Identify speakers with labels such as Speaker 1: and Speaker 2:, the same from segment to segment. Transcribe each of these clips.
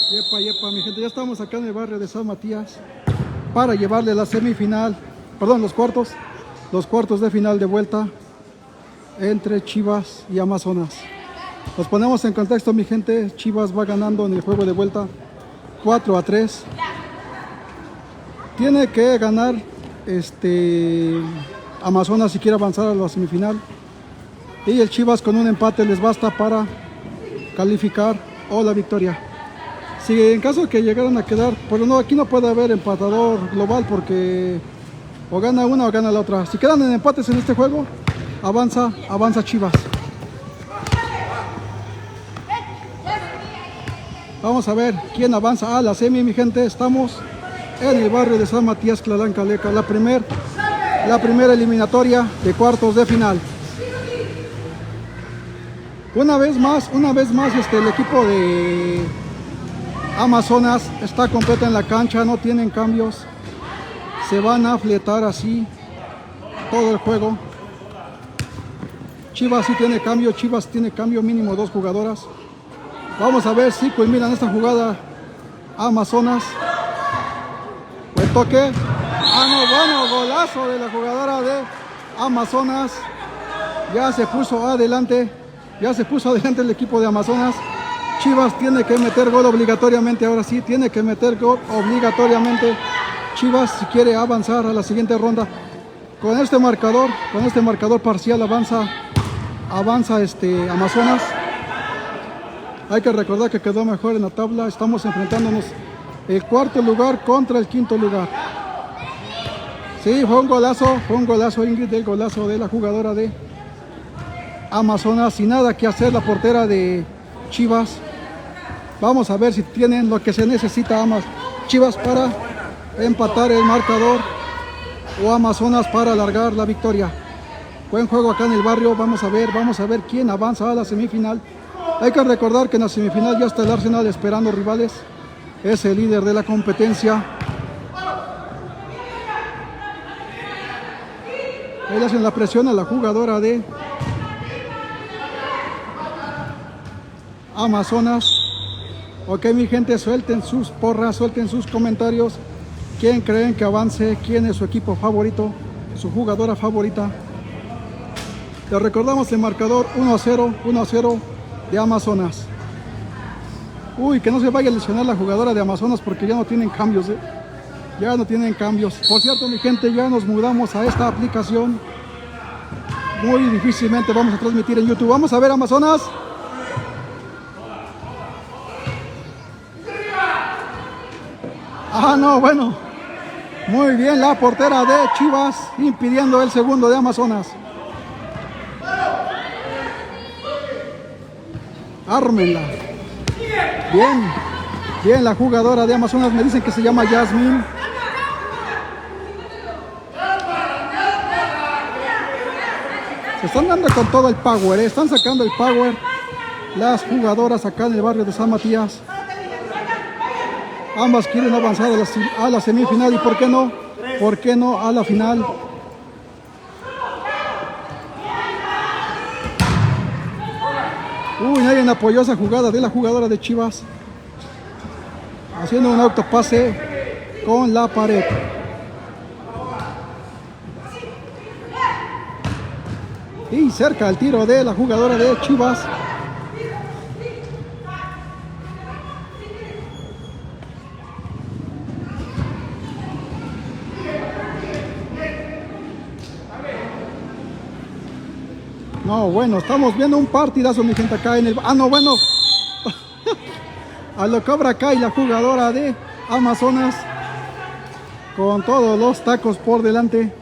Speaker 1: Yepa, yepa, mi gente, ya estamos acá en el barrio de San Matías para llevarle la semifinal, perdón, los cuartos de final de vuelta entre Chivas y Amazonas. Nos ponemos en contexto, mi gente. Chivas va ganando en el juego de vuelta 4-3. Tiene que ganar Amazonas si quiere avanzar a la semifinal. Y el Chivas con un empate les basta para calificar o la victoria. Si en caso de que llegaran a quedar, pero no, aquí no puede haber empatador global porque o gana una o gana la otra. Si quedan en empates en este juego, avanza Chivas. Vamos a ver quién avanza a la semi, mi gente. Estamos en el barrio de San Matías, Tlalán, Caleca, la primera eliminatoria de cuartos de final. Una vez más, el equipo de Amazonas está completo en la cancha, no tienen cambios. Se van a fletar así todo el juego. Chivas sí tiene cambio, mínimo 2 jugadoras. Vamos a ver si culminan esta jugada Amazonas. El toque. Bueno, golazo de la jugadora de Amazonas. Ya se puso adelante el equipo de Amazonas. Chivas tiene que meter gol obligatoriamente, ahora sí, tiene que meter gol obligatoriamente. Chivas si quiere avanzar a la siguiente ronda. Con este marcador parcial avanza Amazonas. Hay que recordar que quedó mejor en la tabla. Estamos enfrentándonos el cuarto lugar contra el quinto lugar. Sí, fue un golazo Ingrid, el golazo de la jugadora de Amazonas. Sin nada que hacer la portera de Chivas. Vamos a ver si tienen lo que se necesita Chivas para empatar el marcador o Amazonas para alargar la victoria. Buen juego acá en el barrio. Vamos a ver quién avanza a la semifinal. Hay que recordar que en la semifinal ya está el Arsenal esperando rivales. Es el líder de la competencia. Ahí le hacen la presión a la jugadora de Amazonas. Ok, mi gente, suelten sus porras, suelten sus comentarios. ¿Quién creen que avance? ¿Quién es su equipo favorito? ¿Su jugadora favorita? Les recordamos el marcador 1-0 de Amazonas. Uy, que no se vaya a lesionar la jugadora de Amazonas porque ya no tienen cambios, Ya no tienen cambios. Por cierto, mi gente, ya nos mudamos a esta aplicación. Muy difícilmente vamos a transmitir en YouTube. Vamos a ver Amazonas. No, bueno. Muy bien la portera de Chivas impidiendo el segundo de Amazonas. Ármenla. Bien la jugadora de Amazonas. Me dicen que se llama Yasmin. Se están dando con todo el power, Están sacando el power las jugadoras acá en el barrio de San Matías. Ambas quieren avanzar a la semifinal y ¿por qué no a la final? Uy, nadie apoyó esa jugada de la jugadora de Chivas. Haciendo un autopase con la pared. Y cerca el tiro de la jugadora de Chivas. No, bueno, estamos viendo un partidazo, mi gente, acá en el... no, bueno. A lo cobra acá y la jugadora de Amazonas con todos los tacos por delante.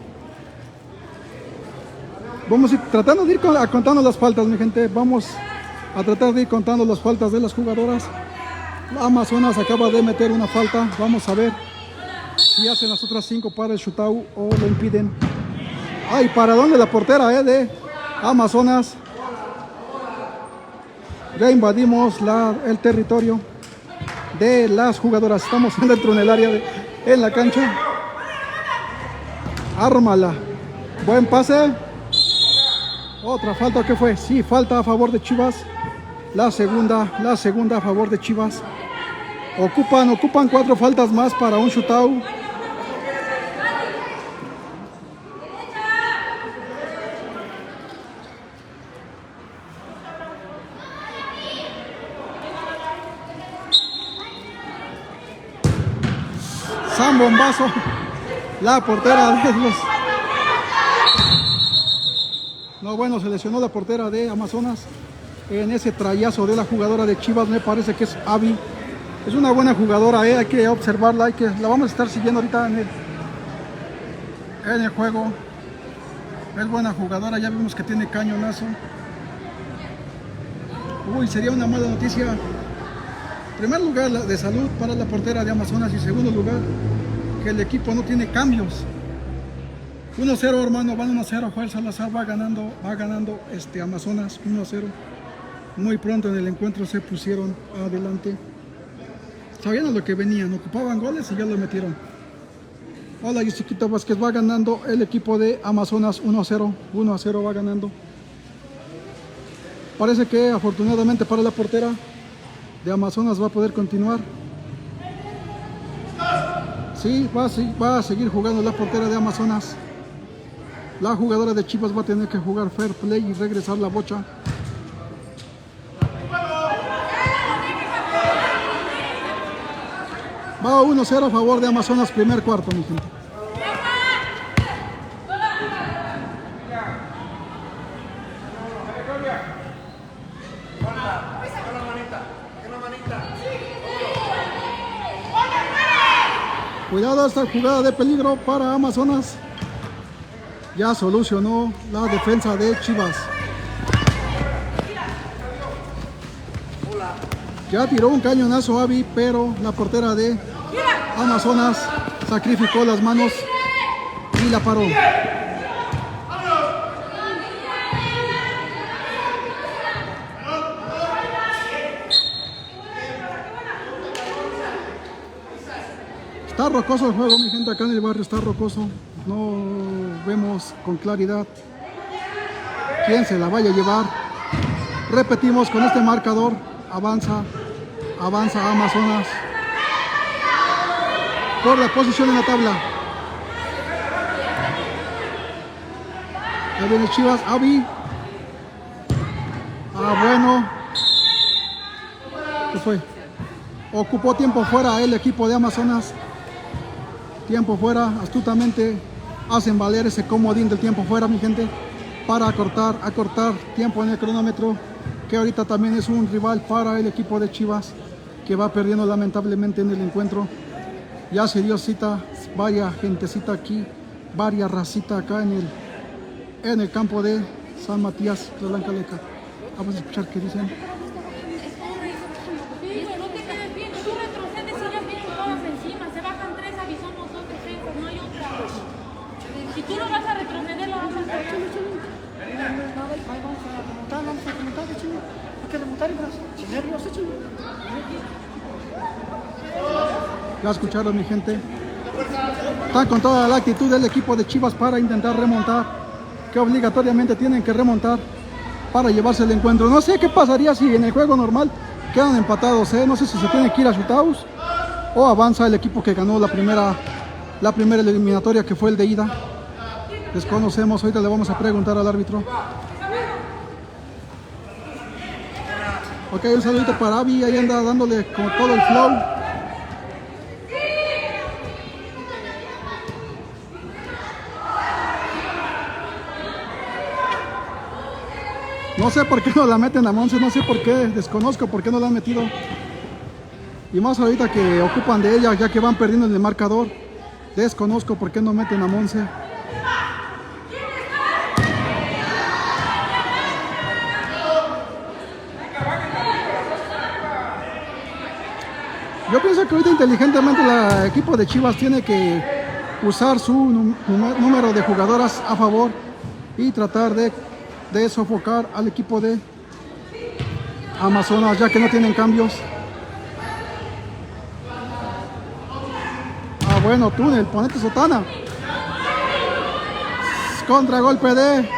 Speaker 1: Vamos a ir tratando de ir contando las faltas, mi gente. Vamos a tratar de ir contando las faltas de las jugadoras. La Amazonas acaba de meter una falta. Vamos a ver si hacen las otras 5 para el shootout o lo impiden. Ay, para dónde la portera de Amazonas. Ya invadimos el territorio de las jugadoras. Estamos dentro en el área en la cancha. Ármala. Buen pase. Otra falta, ¿qué fue? Sí, falta a favor de Chivas. La segunda a favor de Chivas. Ocupan 4 faltas más para un shootout. San bombazo. La portera de los... No, bueno, se lesionó la portera de Amazonas en ese trayazo de la jugadora de Chivas. Me parece que es Abby. Es una buena jugadora, hay que observarla, la vamos a estar siguiendo ahorita en el juego. Es buena jugadora, ya vimos que tiene cañonazo. Uy, sería una mala noticia. En primer lugar, de salud para la portera de Amazonas, y segundo lugar, que el equipo no tiene cambios. 1-0, hermano, van 1-0. Joel Salazar va ganando Amazonas 1-0. Muy pronto en el encuentro se pusieron adelante. Sabían a lo que venían, ocupaban goles y ya lo metieron. Hola, Chiquito Vázquez, va ganando el equipo de Amazonas 1-0. 1-0 va ganando. Parece que afortunadamente para la portera de Amazonas va a poder continuar. Sí, va a seguir jugando la portera de Amazonas. La jugadora de Chivas va a tener que jugar fair play y regresar la bocha. Va 1-0 a favor de Amazonas, primer cuarto, mi gente. Cuidado, esta jugada de peligro para Amazonas. Ya solucionó la defensa de Chivas. Ya tiró un cañonazo Abby, pero la portera de Amazonas sacrificó las manos y la paró. Está rocoso el juego, mi gente, acá en el barrio está rocoso. No vemos con claridad quién se la vaya a llevar. Repetimos con este marcador. Avanza Amazonas por la posición en la tabla. Ya viene Chivas, Abby. Bueno. ¿Qué fue? Ocupó tiempo fuera el equipo de Amazonas. Tiempo fuera, astutamente hacen valer ese comodín del tiempo fuera, mi gente, para acortar tiempo en el cronómetro, que ahorita también es un rival para el equipo de Chivas, que va perdiendo lamentablemente en el encuentro. Ya se dio cita, varias gentecita aquí, varias racita acá en el campo de San Matías, Tlaxcala. Vamos a escuchar qué dicen.
Speaker 2: Si tú no vas a retroceder, lo vas a hacer.
Speaker 1: Ya escucharon, mi gente. Están con toda la actitud del equipo de Chivas para intentar remontar, que obligatoriamente tienen que remontar para llevarse el encuentro. No sé qué pasaría si en el juego normal quedan empatados, no sé si se tiene que ir a shootouts o avanza el equipo que ganó la primera eliminatoria, que fue el de ida. Desconocemos, ahorita le vamos a preguntar al árbitro. Ok, un saludito para Abby, ahí anda dándole con todo el flow. No sé por qué no la meten a Monse, no sé por qué, desconozco por qué no la han metido. Y más ahorita que ocupan de ella, ya que van perdiendo en el marcador. Desconozco por qué no meten a Monse. Yo pienso que ahorita inteligentemente el equipo de Chivas tiene que usar su número de jugadoras a favor y tratar de sofocar al equipo de Amazonas, ya que no tienen cambios. Bueno, túnel, ponete sotana. Contragolpe de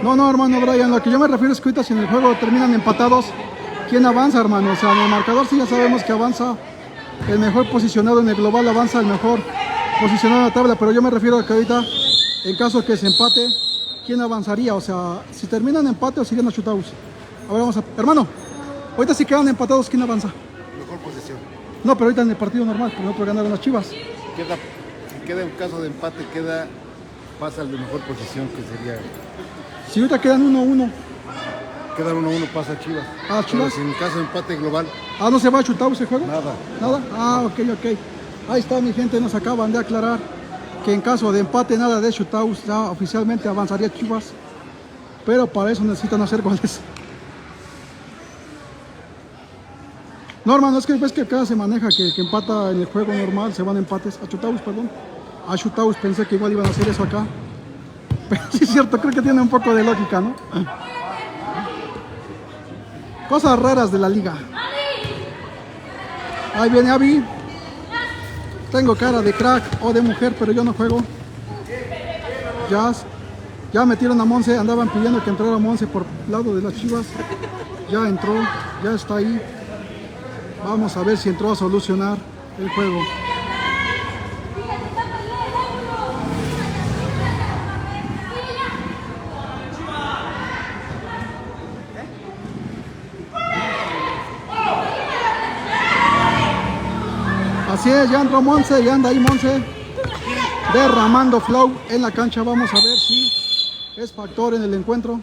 Speaker 1: No, no, hermano Brian, lo que yo me refiero es que ahorita si en el juego terminan empatados, ¿quién avanza, hermano? O sea, en el marcador sí ya sabemos que avanza el mejor posicionado, en el global avanza el mejor posicionado en la tabla, pero yo me refiero a que ahorita, en caso que se empate, ¿quién avanzaría? O sea, si terminan empate o siguen a shootouts. A ver, vamos a... Hermano, ahorita si quedan empatados, ¿quién avanza?
Speaker 3: Mejor posición.
Speaker 1: No, pero ahorita en el partido normal, por ejemplo, ganaron las Chivas.
Speaker 3: Si queda en caso de empate, pasa al de mejor posición, que sería.
Speaker 1: Si ahorita quedan 1-1.
Speaker 3: Quedan 1-1, pasa Chivas.
Speaker 1: Ah, Chivas.
Speaker 3: Pero si en caso de empate global,
Speaker 1: Ah, ¿no se va a shootouts ese juego?
Speaker 3: nada.
Speaker 1: ¿Nada? Ah, ok, ok. Ahí está, mi gente, nos acaban de aclarar que en caso de empate, nada de shootouts, ya oficialmente avanzaría Chivas. Pero para eso necesitan hacer goles. No, hermano, es que ves que acá se maneja que el que empata en el juego normal se van a empates. A shootouts, perdón. A shootouts pensé que igual iban a hacer eso acá. Pero sí es cierto, creo que tiene un poco de lógica, ¿no? Cosas raras de la liga. Ahí viene Abby. Tengo cara de crack o de mujer, pero yo no juego. Ya metieron a Monse, andaban pidiendo que entrara Monse por lado de las Chivas. Ya entró, ya está ahí. Vamos a ver si entró a solucionar el juego. Así es, ya entró Monse, ya anda ahí Monse derramando flow en la cancha. Vamos a ver si es factor en el encuentro.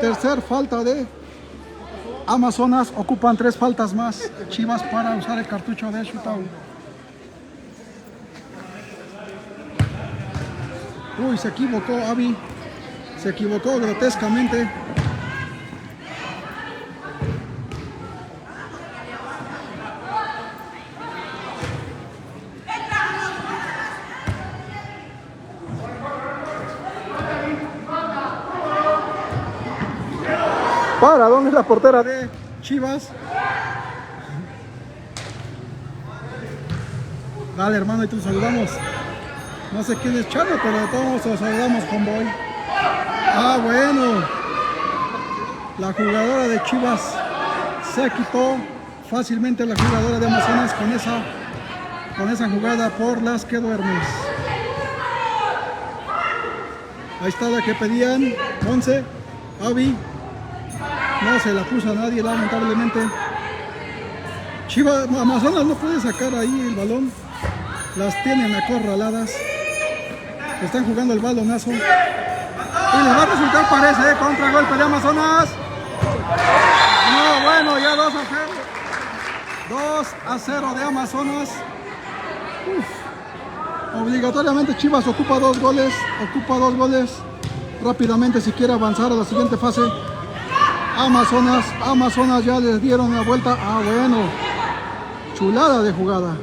Speaker 1: Tercer falta de Amazonas, ocupan 3 faltas más Chivas para usar el cartucho de shootout. Uy, se equivocó Abby, se equivocó grotescamente. ¿Para dónde es la portera de Chivas? Dale, hermano, y te saludamos. No sé quién es Chano, pero de todos los saludamos, convoy. Ah, bueno. La jugadora de Chivas se quitó fácilmente la jugadora de Amazonas con esa jugada por las que duermes. Ahí está la que pedían, Monse, Abby. No se la puso a nadie, lamentablemente. Chivas, Amazonas no puede sacar ahí el balón. Las tienen acorraladas. Están jugando el balonazo. Y les va a resultar, parece, contragolpe de Amazonas. No, bueno, ya 2-0. 2-0 de Amazonas. Obligatoriamente Chivas ocupa 2 goles. Ocupa 2 goles. Rápidamente si quiere avanzar a la siguiente fase. Amazonas ya les dieron la vuelta. Ah, bueno. Chulada de jugada.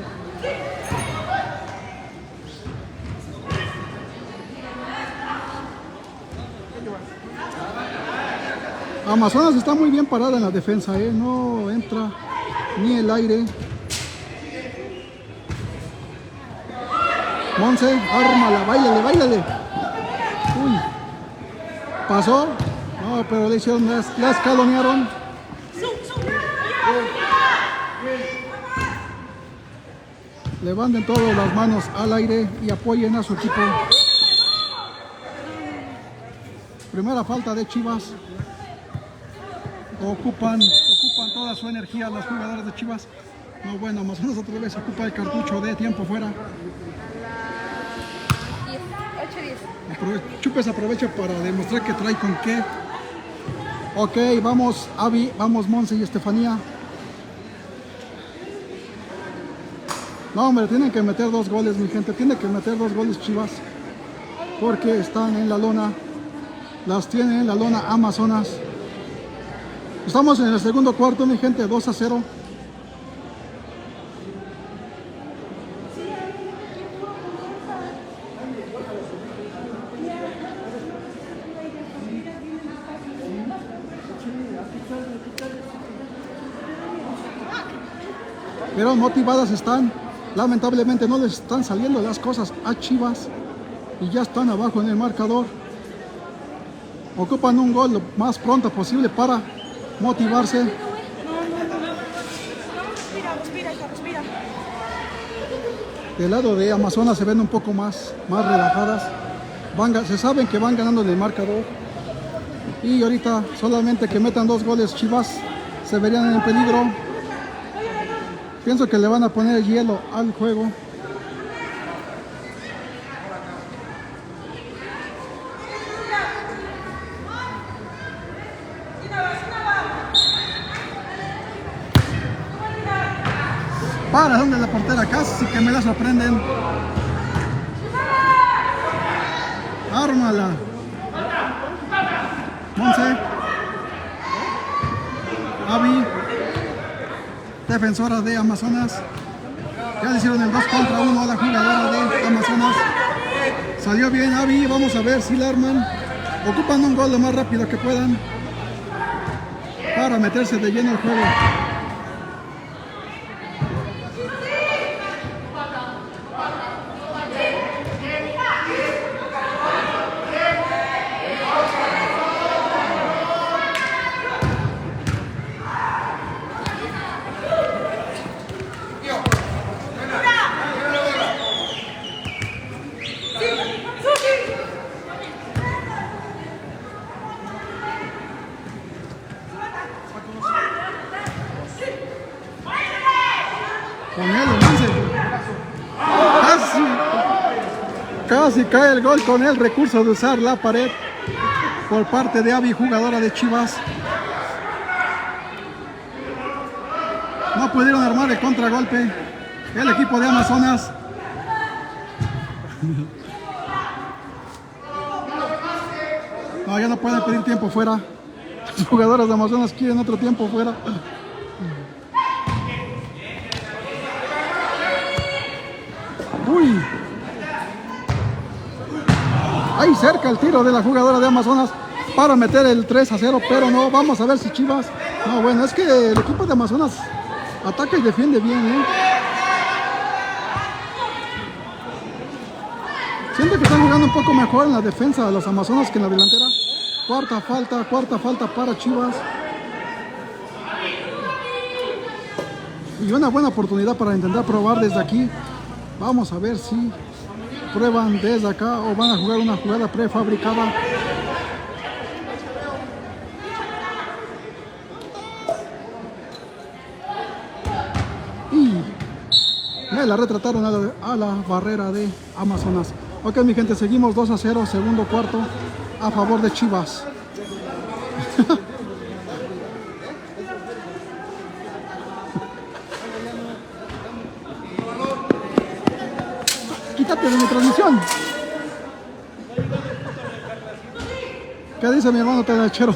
Speaker 1: Amazonas está muy bien parada en la defensa, no entra ni el aire. Monse, ármala, báilale, báilale. Uy, pasó. No, pero le hicieron, la escalonearon. Levanten todas las manos al aire y apoyen a su equipo. Primera falta de Chivas. Ocupan toda su energía los jugadores de Chivas. No, bueno, Amazonas otra vez ocupa el cartucho de tiempo fuera.
Speaker 2: 8-10.
Speaker 1: Chupes aprovecha para demostrar que trae con qué. Ok, vamos Abby, vamos Monse y Estefanía. No, hombre, tienen que meter 2 goles, mi gente. Tienen que meter 2 goles Chivas. Porque están en la lona. Las tienen en la lona Amazonas. Estamos en el segundo cuarto, mi gente, 2-0. Pero motivadas están. Lamentablemente no les están saliendo las cosas a Chivas. Y ya están abajo en el marcador. Ocupan un gol lo más pronto posible para motivarse.
Speaker 2: Respira, hija, respira.
Speaker 1: Del lado de Amazonas se ven un poco más relajadas. Se saben que van ganando en el marcador. Y ahorita solamente que metan 2 goles Chivas se verían en peligro. Pienso que le van a poner hielo al juego. Para donde la portera, casi que me la sorprenden. Ármala. Monse. Avi. Defensora de Amazonas. Ya le hicieron el 2 contra 1 a la jugadora de Amazonas. Salió bien Avi. Vamos a ver si la arman. Ocupan un gol lo más rápido que puedan para meterse de lleno al juego. Con él, casi cae el gol con el recurso de usar la pared por parte de Avi, jugadora de Chivas. No pudieron armar el contragolpe el equipo de Amazonas. No, ya no pueden pedir tiempo fuera. Las jugadoras de Amazonas quieren otro tiempo fuera. Uy. Ahí cerca el tiro de la jugadora de Amazonas para meter el 3-0, pero no, vamos a ver si Chivas... No, bueno, es que el equipo de Amazonas ataca y defiende bien, ¿eh? Siento que están jugando un poco mejor en la defensa de los Amazonas que en la delantera. Cuarta falta para Chivas. Y una buena oportunidad para intentar probar desde aquí. Vamos a ver si prueban desde acá o van a jugar una jugada prefabricada. Y me la retrataron a la barrera de Amazonas. Ok, mi gente, seguimos 2-0, segundo cuarto a favor de Chivas. Quítate de mi transmisión. ¿Qué dice mi hermano Telachero?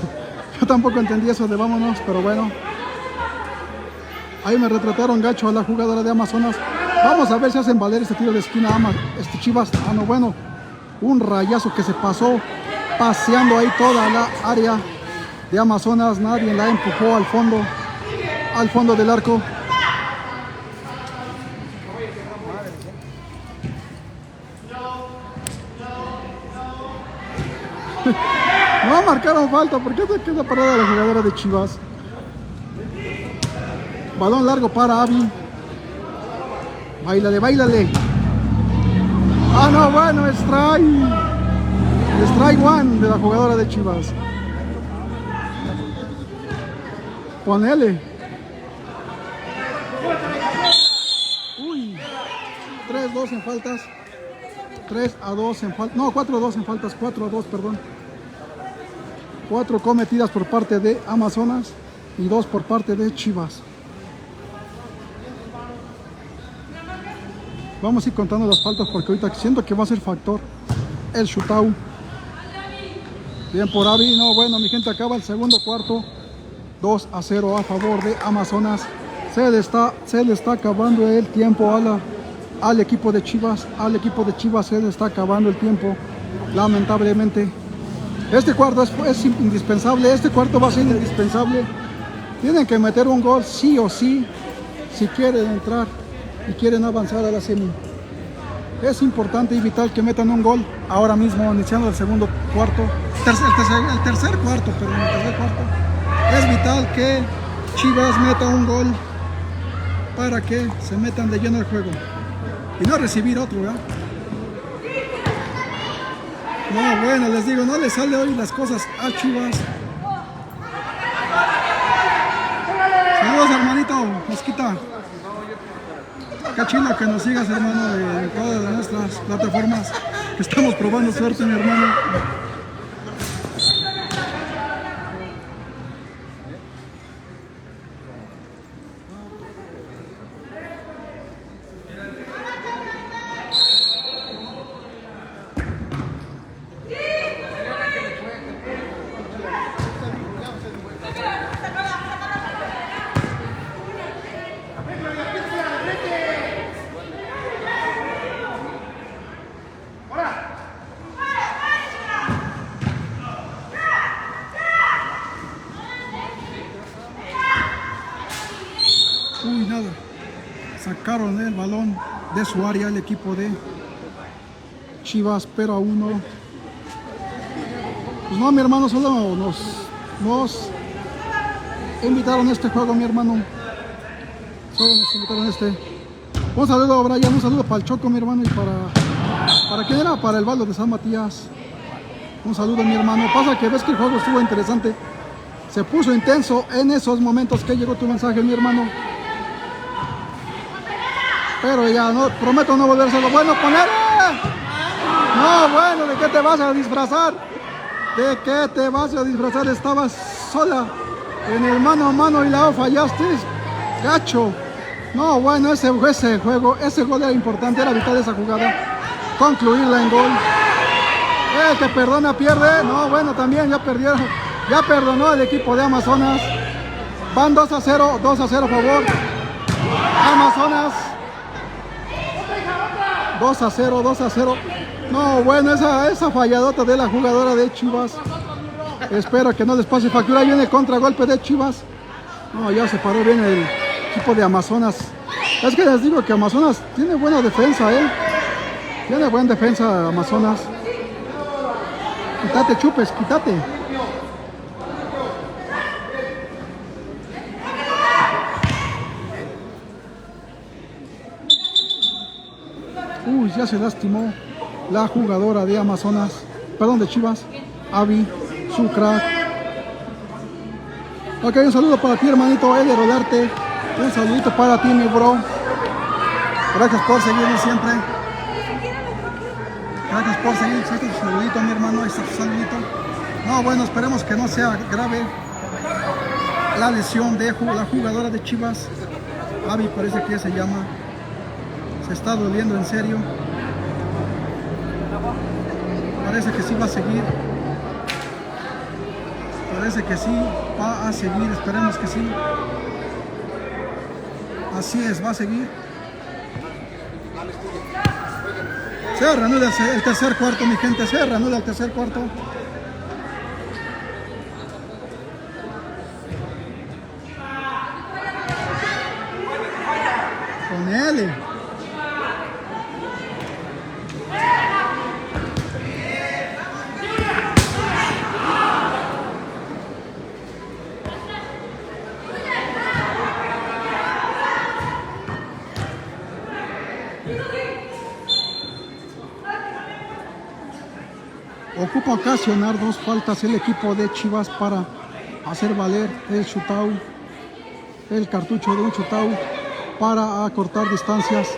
Speaker 1: Yo tampoco entendí eso de vámonos, pero bueno. Ahí me retrataron gacho a la jugadora de Amazonas. Vamos a ver si hacen valer este tiro de esquina Chivas. Ah, no, bueno. Un rayazo que se pasó paseando ahí toda la área de Amazonas. Nadie la empujó al fondo del arco. No marcaron falta. ¿Por qué se queda parada la jugadora de Chivas? Balón largo para Avi. Báilale, báilale. Ah, no, bueno, strike one de la jugadora de Chivas. Ponele. Uy. 3-2 en faltas. 3-2 en faltas. No, 4-2 en faltas. 4-2, perdón. 4 cometidas por parte de Amazonas y 2 por parte de Chivas. Vamos a ir contando las faltas porque ahorita siento que va a ser factor el shootout. Bien por Avi. No, bueno, mi gente, acaba el segundo cuarto. 2-0 a favor de Amazonas. Se le está acabando el tiempo al equipo de Chivas. Al equipo de Chivas se le está acabando el tiempo, lamentablemente. Este cuarto es indispensable. Este cuarto va a ser indispensable. Tienen que meter un gol sí o sí si quieren entrar y quieren avanzar a la semi. Es importante y vital que metan un gol ahora mismo, iniciando el segundo cuarto. el tercer cuarto, perdón, el tercer cuarto. Es vital que Chivas meta un gol para que se metan de lleno al juego y no recibir otro, ¿verdad? No, bueno, les digo, no le sale hoy las cosas a Chivas. Saludos, hermanito Mosquita. Qué chido que nos sigas, hermano, en todas nuestras plataformas que estamos probando suerte, mi hermano. Uy, nada. Sacaron el balón de su área el equipo de Chivas, pero a uno. Pues no, mi hermano, solo nos invitaron a este juego, mi hermano. Solo nos invitaron a este. Un saludo a Brian, un saludo para el Choco, mi hermano, y ¿para quién era? Para el Baldo de San Matías. Un saludo, mi hermano. Pasa que ves que el juego estuvo interesante. Se puso intenso en esos momentos que llegó tu mensaje, mi hermano. Pero ya no, prometo no volvérselo. Bueno, poner. No, bueno, ¿de qué te vas a disfrazar? ¿De qué te vas a disfrazar? Estabas sola en el mano a mano y la fallaste. Gacho. No, bueno, ese juego, ese gol era importante, era vital esa jugada. Concluirla en gol. El que perdona pierde. No, bueno, también ya perdieron. Ya perdonó el equipo de Amazonas. Van 2-0, 2-0 a favor. Amazonas. 2-0, 2-0. No, bueno, esa falladota de la jugadora de Chivas. Espero que no les pase factura. Viene el contragolpe de Chivas. No, ya se paró bien el equipo de Amazonas. Es que les digo que Amazonas tiene buena defensa, Tiene buena defensa Amazonas. Quítate, Chupes, quítate. Uy, ya se lastimó la jugadora de Amazonas, perdón, de Chivas, Avi, su crack. Ok, un saludo para ti, hermanito Eder Olarte. Un saludito para ti, mi bro. Gracias por seguirnos siempre. Gracias por seguir. Este es tu saludito, mi hermano. Este es tu saludito. No, bueno, esperemos que no sea grave la lesión de la jugadora de Chivas. Avi parece que se llama. Se está doliendo en serio. Parece que sí va a seguir. Parece que sí va a seguir. Esperemos que sí. Así es, va a seguir. Se reanuda el tercer cuarto, mi gente. Se reanuda el tercer cuarto. Con él. Ocupa ocasionar dos faltas el equipo de Chivas para hacer valer el shootout, el cartucho de un shootout para acortar distancias.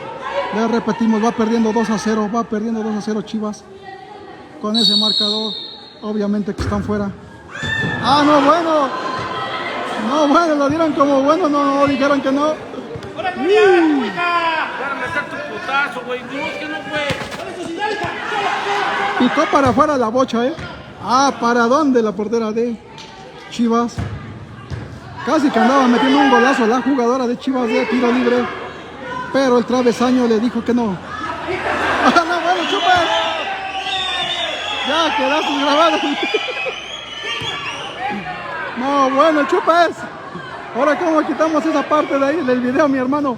Speaker 1: Le repetimos, va perdiendo 2-0, va perdiendo 2-0 Chivas. Con ese marcador, obviamente que están fuera. Ah, no, bueno. No, bueno, lo dieron como bueno, no dijeron que no. Picó para afuera la bocha, Ah, ¿para dónde la portera de Chivas? Casi que andaba metiendo un golazo la jugadora de Chivas de tiro libre, pero el travesaño le dijo que no. Ah, no, bueno, Chupes. Ya quedaste grabado. No, bueno, Chupes. Ahora, ¿cómo quitamos esa parte de ahí del video, mi hermano?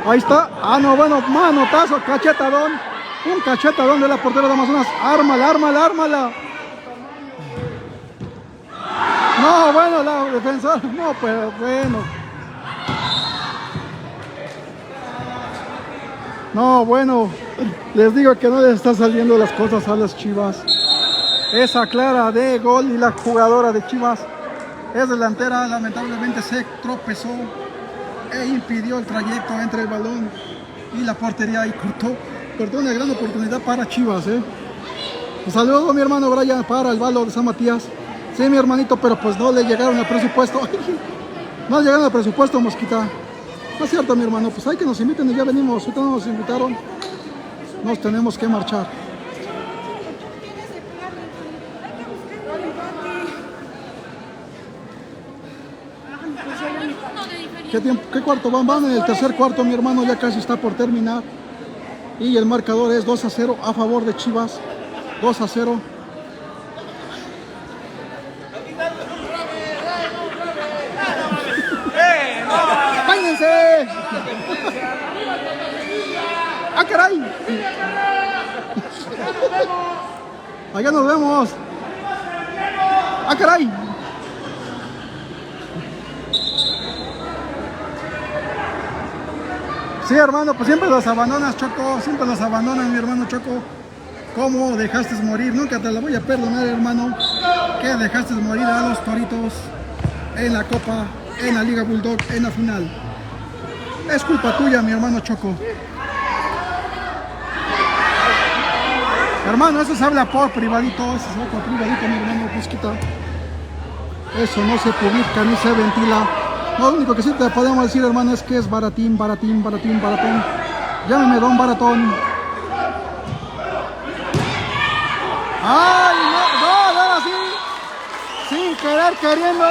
Speaker 1: Ahí está. Ah, no, bueno, manotazo, cachetadón. Un cachetadón de la portera de Amazonas. Ármala, ármala, ármala. No, bueno, la defensora. No, pero bueno. No, bueno. Les digo que no les están saliendo las cosas a las Chivas. Esa clara de gol y la jugadora de Chivas es delantera. Lamentablemente se tropezó e impidió el trayecto entre el balón y la portería y cortó una gran oportunidad para Chivas. Un saludo a mi hermano Brian para el balo de San Matías. Sí, mi hermanito, pero pues no le llegaron al presupuesto. No le llegaron al presupuesto, Mosquita. No es cierto, mi hermano, pues hay que nos inviten y ya venimos. Ahorita no nos invitaron, nos tenemos que marchar. ¿Qué tiempo? ¿Qué cuarto van? Van en el tercer cuarto, mi hermano, ya casi está por terminar. Y el marcador es 2-0 a favor de Chivas. 2-0. ¡Cállense! ¡Ah, caray! Allá nos vemos. ¡Ah, caray! Sí, hermano, pues siempre los abandonas, Choco. Siempre los abandonan, mi hermano Choco. ¿Cómo dejaste morir? Nunca te la voy a perdonar, hermano. Que dejaste morir a los Toritos en la Copa, en la Liga Bulldog, en la final. Es culpa tuya, mi hermano Choco. Hermano, eso se habla por privadito. Eso se habla por privadito, mi hermano Mosquita. Eso no se publica ni se ventila. Lo único que sí te podemos decir, hermano, es que es baratín, baratín, baratín, baratón. Llámame Don Baratón. ¡Ay, no! Ahora sí, sin querer queriendo,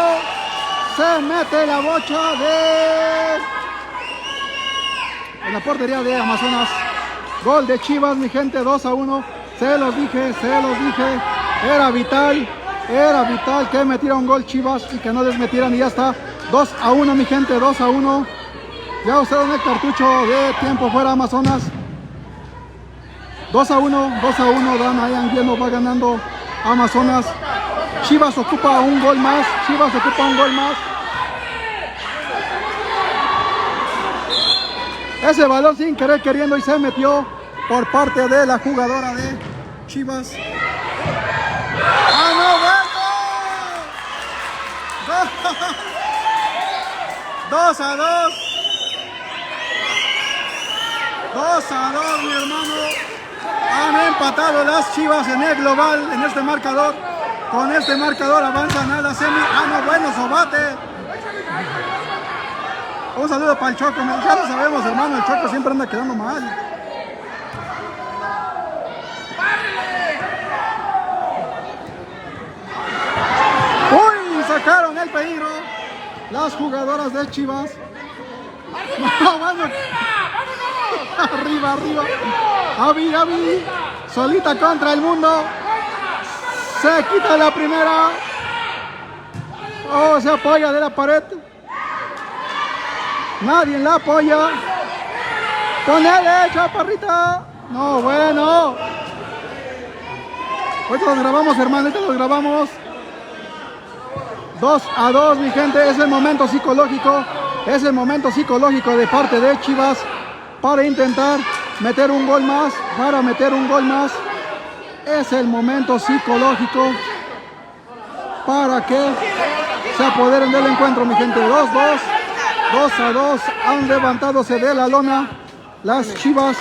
Speaker 1: se mete la bocha en la portería de Amazonas. Gol de Chivas, mi gente, 2-1. Se los dije. Era vital que metiera un gol Chivas y que no les metieran y ya está. 2-1, mi gente, 2-1. Ya usaron el cartucho de tiempo fuera Amazonas. 2-1, Dan ahí Anguiano va ganando Amazonas. Chivas ocupa un gol más. Ese balón sin querer queriendo y se metió por parte de la jugadora de Chivas. ¡Ah, no, bueno! 2-2. 2-2, mi hermano. Han empatado las Chivas en el global, en este marcador. Con este marcador avanzan a la semi. Ah, no, bueno, Sobate. Un saludo para el Choco. Ya lo sabemos, hermano, el Choco siempre anda quedando mal. ¡Uy! Sacaron el peligro las jugadoras de Chivas. No, bueno. Arriba. Avi, solita contra el mundo. Se quita la primera. Oh, se apoya de la pared. Nadie la apoya. Ponele, chaparrita. No, bueno. Ahorita los grabamos, hermano. 2-2, mi gente. Es el momento psicológico. De parte de Chivas para intentar meter un gol más. Es el momento psicológico para que se apoderen del encuentro, mi gente. 2-2, han levantándose de la lona las Chivas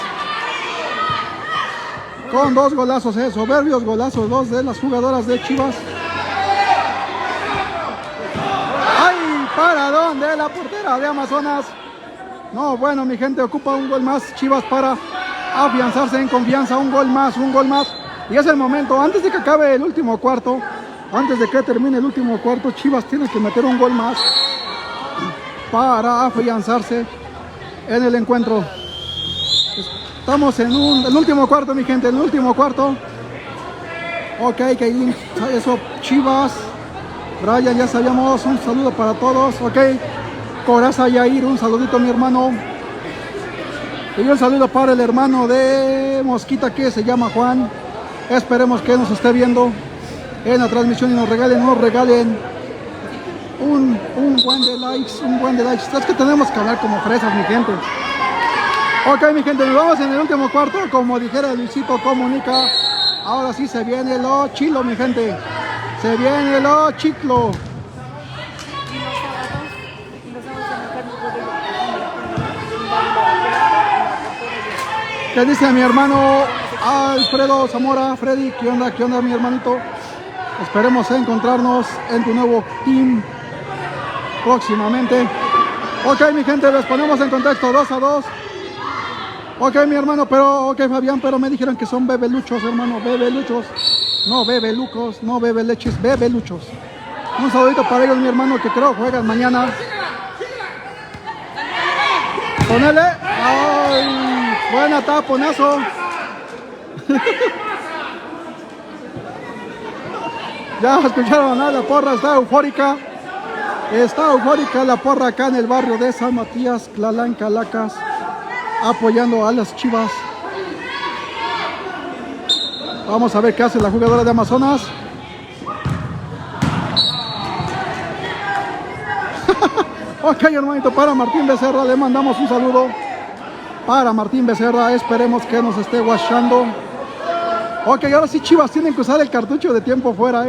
Speaker 1: con 2 golazos, soberbios golazos, 2 de las jugadoras de Chivas. ¡Ay! Paradón de la portera de Amazonas. No, bueno, mi gente, ocupa un gol más Chivas para afianzarse en confianza. Un gol más. Y es el momento, antes de que acabe el último cuarto, antes de que termine el último cuarto, Chivas tiene que meter un gol más para afianzarse en el encuentro. Estamos en el último cuarto, mi gente, Ok, Kaylin, eso, Chivas. Brian, ya sabíamos, un saludo para todos. Ok, Coraza Yair, un saludito, mi hermano. Y un saludo para el hermano de Mosquita que se llama Juan. Esperemos que nos esté viendo en la transmisión y nos regalen un buen de likes, Es que tenemos que hablar como fresas, mi gente. Ok, mi gente, nos vamos en el último cuarto. Como dijera Luisito Comunica, ahora sí se viene lo chilo, mi gente. Se viene lo chiclo. ¿Qué dice mi hermano Alfredo Zamora? Freddy, ¿qué onda mi hermanito? Esperemos encontrarnos en tu nuevo team próximamente. Ok, mi gente, les ponemos en contexto 2-2. Ok, mi hermano, ok, Fabián, pero me dijeron que son bebeluchos, hermano, bebeluchos. No bebelucos, no bebeleches, bebeluchos. Un saludito para ellos, mi hermano, que creo juegan mañana. Ponele. Ay, buena taponazo. Ya escucharon, ¿no? La porra está eufórica. Está eufórica la porra acá en el barrio de San Matías, Tlalán, Calacas, apoyando a las Chivas. Vamos a ver qué hace la jugadora de Amazonas. Ok, hermanito, para Martín Becerra le mandamos un saludo. Para Martín Becerra, esperemos que nos esté watchando. Ok, ahora sí, Chivas tienen que usar el cartucho de tiempo fuera,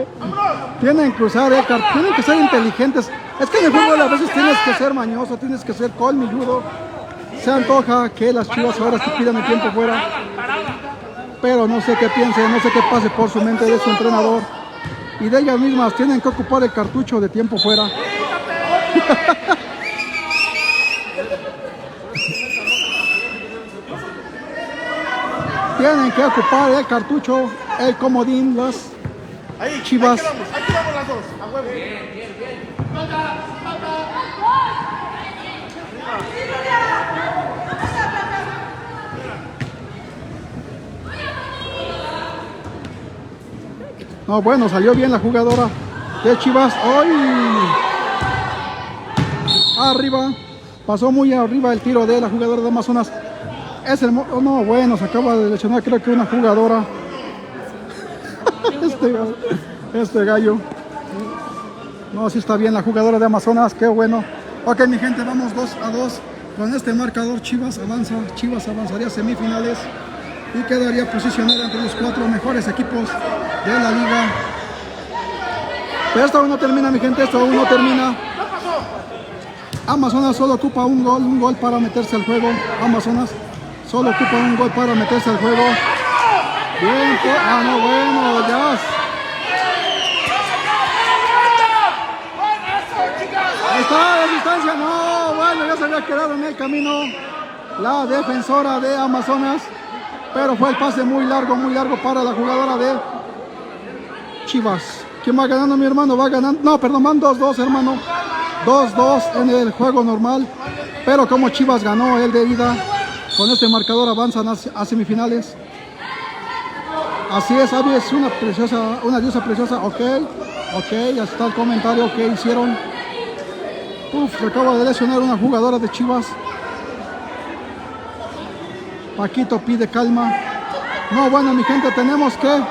Speaker 1: Tienen que usar tienen que ser inteligentes. Es que en el fútbol a veces tienes que ser mañoso, tienes que ser colmilludo. Se antoja que las Chivas ahora te pidan el tiempo fuera. Pero no sé qué piense, no sé qué pase por su mente de su entrenador. Y de ellas mismas tienen que ocupar el cartucho de tiempo fuera. Tienen que ocupar el cartucho, el comodín, las Chivas.
Speaker 3: Ahí quedamos las dos, a huevo.
Speaker 1: No, bueno, salió bien la jugadora de Chivas. ¡Ay! Arriba. Pasó muy arriba el tiro de la jugadora de Amazonas. No, bueno, se acaba de lesionar creo que una jugadora. Este gallo. No, sí está bien la jugadora de Amazonas, qué bueno. Ok, mi gente, vamos 2-2. Con este marcador Chivas avanza. Chivas avanzaría a semifinales y quedaría posicionada entre los 4 mejores equipos de la liga. Pero esto aún no termina, mi gente, esto aún no termina. Amazonas solo ocupa un gol para meterse al juego. Amazonas solo ocupa un gol para meterse al juego. Bien, no, bueno, ya. Ahí está, la distancia, no, bueno, ya se había quedado en el camino la defensora de Amazonas. Pero fue el pase muy largo para la jugadora de Chivas. ¿Quién va ganando, mi hermano? Va ganando. No, perdón, van 2-2, hermano. 2-2 en el juego normal. Pero como Chivas ganó el de ida, con este marcador avanzan a semifinales. Así es, Abby, es una diosa preciosa. Ok, ya está el comentario que hicieron. Se acaba de lesionar una jugadora de Chivas. Paquito pide calma. No, bueno, mi gente, tenemos que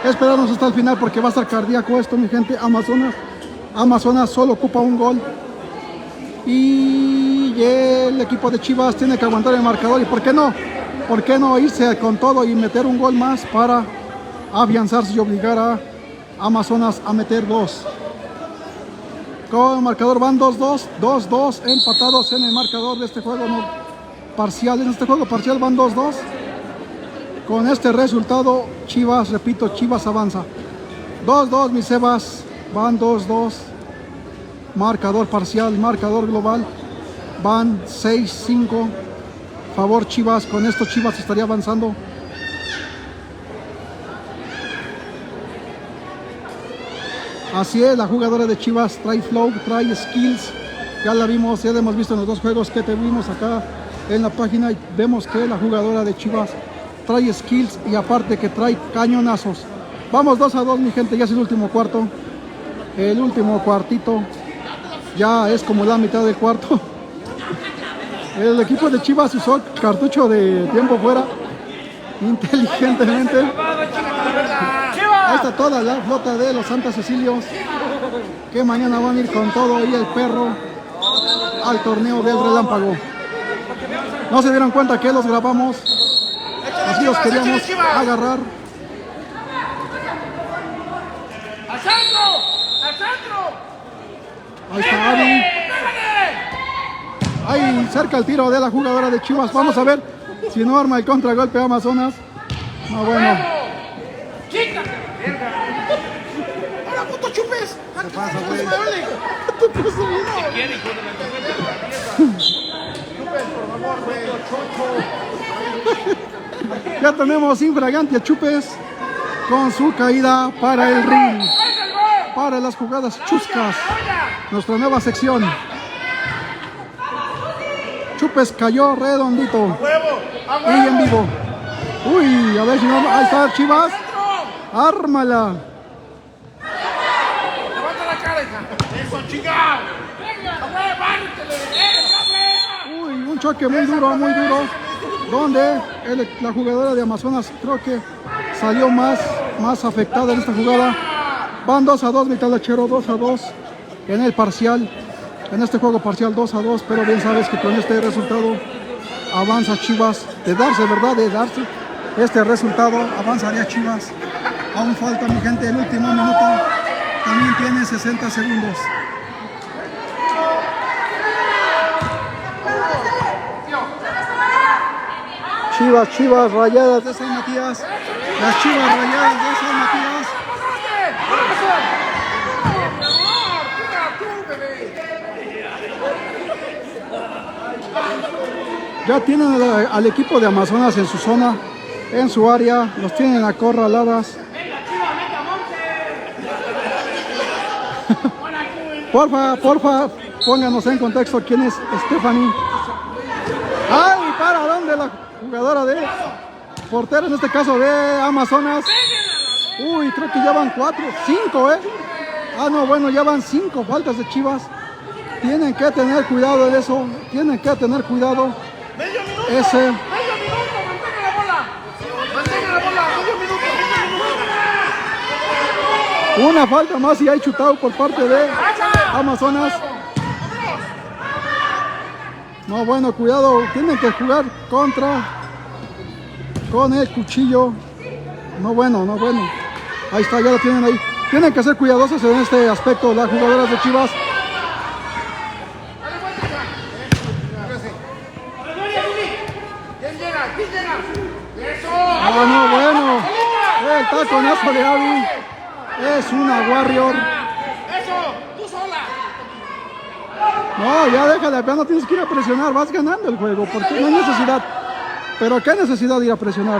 Speaker 1: esperarnos hasta el final porque va a estar cardíaco esto, mi gente. Amazonas solo ocupa un gol. Y el equipo de Chivas tiene que aguantar el marcador. ¿Y por qué no? ¿Por qué no irse con todo y meter un gol más para afianzarse y obligar a Amazonas a meter 2? Con el marcador van 2-2, 2-2 empatados en el marcador de este juego parcial. En este juego parcial van 2-2. Con este resultado, Chivas, repito, Chivas avanza. 2-2, mis Sebas, van 2-2. Marcador parcial, marcador global, van 6-5. Favor Chivas, con esto Chivas estaría avanzando. Así es, la jugadora de Chivas trae flow, trae skills. Ya la vimos, ya la hemos visto en los 2 juegos que tuvimos acá en la página. Y vemos que la jugadora de Chivas trae skills y aparte que trae cañonazos. Vamos 2-2, mi gente, ya es el último cuarto. El último cuartito. Ya es como la mitad del cuarto. El equipo de Chivas usó cartucho de tiempo fuera inteligentemente. Ahí está toda la flota de los Santa Cecilios que mañana van a ir con todo y el perro al torneo del Relámpago. No se dieron cuenta que los grabamos, así los queríamos agarrar.
Speaker 4: ¡Al centro! ¡Al centro!
Speaker 1: Ahí está Abby. Ahí cerca el tiro de la jugadora de Chivas. Vamos a ver si no arma el contragolpe Amazonas. No, bueno.
Speaker 4: ¡Chica! ¡Ahora, puto chupes!
Speaker 3: ¿Qué pasa, güey?
Speaker 1: Ya tenemos infragante a Chupes con su caída para el ring. Para las jugadas chuscas. Nuestra nueva sección. Chupes cayó redondito. Y en vivo. Uy, a ver si no. Ahí está Chivas. Ármala.
Speaker 4: ¡Levanta la cara, hija! ¡Eso, chica!
Speaker 1: Uy, un choque muy duro, donde la jugadora de Amazonas creo que salió más afectada en esta jugada. Van 2-2, mi talachero, 2-2 en el parcial, en este juego parcial 2-2, pero bien sabes que con este resultado avanza Chivas, de darse este resultado, avanzaría Chivas. Aún falta, mi gente, el último minuto, también tiene 60 segundos. Chivas Rayadas de San Matías. Las Chivas Rayadas de San Matías. Ya tienen al equipo de Amazonas en su zona, en su área. Los tienen acorraladas. Porfa, pónganos en contexto quién es Stephanie. ¡Ay! ¿Para dónde la jugadora de portera, en este caso de Amazonas? Uy, creo que ya van 5, Ah, no, bueno, ya van 5 faltas de Chivas. Tienen que tener cuidado de eso. Tienen que tener cuidado. Ese.
Speaker 4: ¡Medio minuto! ¡Mantenga la bola! ¡Mantenga la bola! ¡Medio minuto!
Speaker 1: Una falta más y hay chutado por parte de Amazonas. No, bueno, cuidado. Tienen que jugar con el cuchillo. No, bueno. Ahí está, ya lo tienen ahí. Tienen que ser cuidadosos en este aspecto las jugadoras de Chivas.
Speaker 4: ¿Quién llega? ¡Eso!
Speaker 1: Ah, no, bueno. El taconazo de Abby. Es una Warrior.
Speaker 4: ¡Eso! ¡Tú sola!
Speaker 1: No, ya déjale, ya no tienes que ir a presionar. Vas ganando el juego, porque no hay necesidad. Pero qué necesidad de ir a presionar.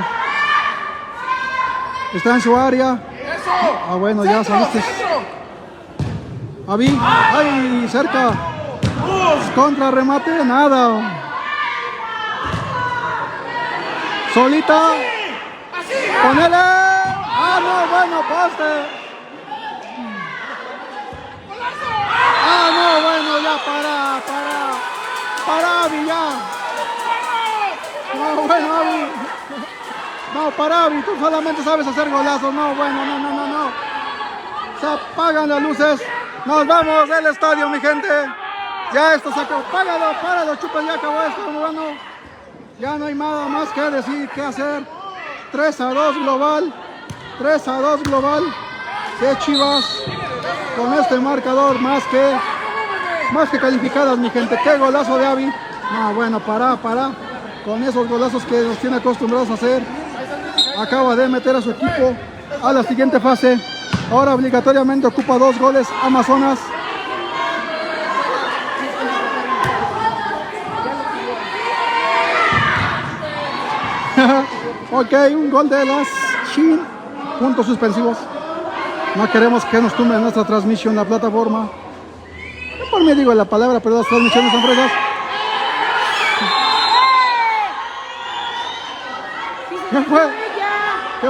Speaker 1: Está en su área.
Speaker 4: ¡Eso!
Speaker 1: Ah, bueno, ya saliste. Abby, ay, cerca. Contra remate, nada. Solita. Ponele. Ah, no, bueno, poste. Ah, no, bueno, ya para Abby, ya. No, bueno, Abby. No, para Abby, tú solamente sabes hacer golazos. No, bueno, no. Se apagan las luces. Nos vamos del estadio, mi gente. Ya esto se acabó. Páralo, Chupes, ya acabó esto, bueno. Ya no hay nada más que decir, que hacer. 3-2 global. 3-2 global. Que Chivas con este marcador más que calificadas, mi gente. Qué golazo de Abby. No, bueno, para. Con esos golazos que nos tiene acostumbrados a hacer. Acaba de meter a su equipo a la siguiente fase. Ahora obligatoriamente ocupa 2 goles Amazonas. Ok, un gol de las Shin. Puntos suspensivos. No queremos que nos tumbe nuestra transmisión la plataforma. No por mí digo la palabra, pero las transmisiones son fresas. ¿Qué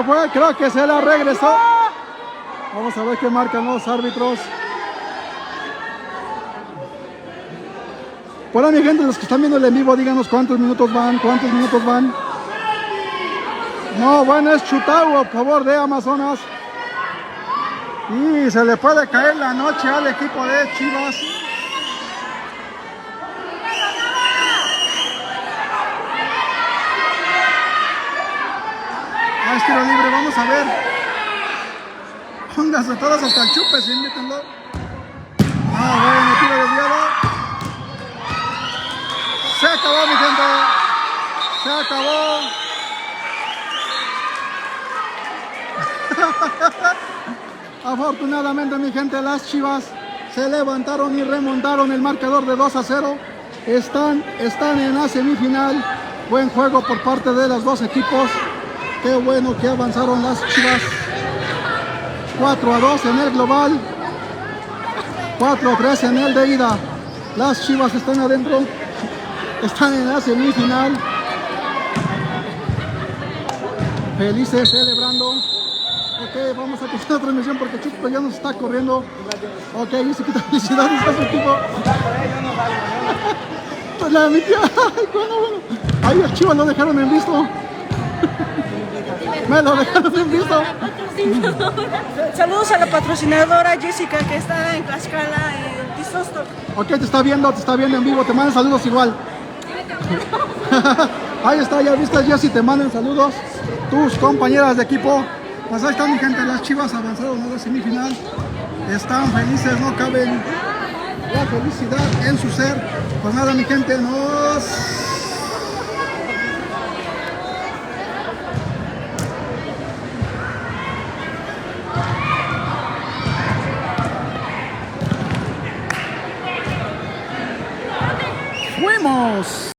Speaker 1: fue? Creo que se la regresó. Vamos a ver qué marcan los árbitros. Por ahí, mi gente, los que están viendo el en vivo, díganos cuántos minutos van, No, bueno, es Chutau a favor de Amazonas. Y se le puede caer la noche al equipo de Chivas. Es tiro libre, vamos a ver. Pónganse todas hasta el chupe, sí, invítenlo. Bueno, tiro desviado. Se acabó, mi gente. Se acabó. Afortunadamente, mi gente, las Chivas se levantaron y remontaron el marcador de 2-0. Están en la semifinal. Buen juego por parte de los dos equipos. Qué bueno que avanzaron las Chivas. 4-2 en el global. 4-3 en el de ida. Las Chivas están adentro. Están en la semifinal. Felices celebrando. Ok, vamos a quitar la transmisión porque Chupo ya nos está corriendo. Ok, dice que felicidades a su equipo. Pues la mi tía. Ay, bueno. Ahí el Chivas lo dejaron en visto. Me lo dejaron en visto.
Speaker 2: Saludos a la patrocinadora Jessica que está en Tlaxcala y Tizosto.
Speaker 1: Ok, te está viendo en vivo, te mandan saludos igual. Ahí está, ya viste, Jessy, te mandan saludos tus compañeras de equipo. Pues ahí está, mi gente, las Chivas avanzaron a la semifinal. Están felices, no caben la felicidad en su ser. Pues nada, mi gente, nos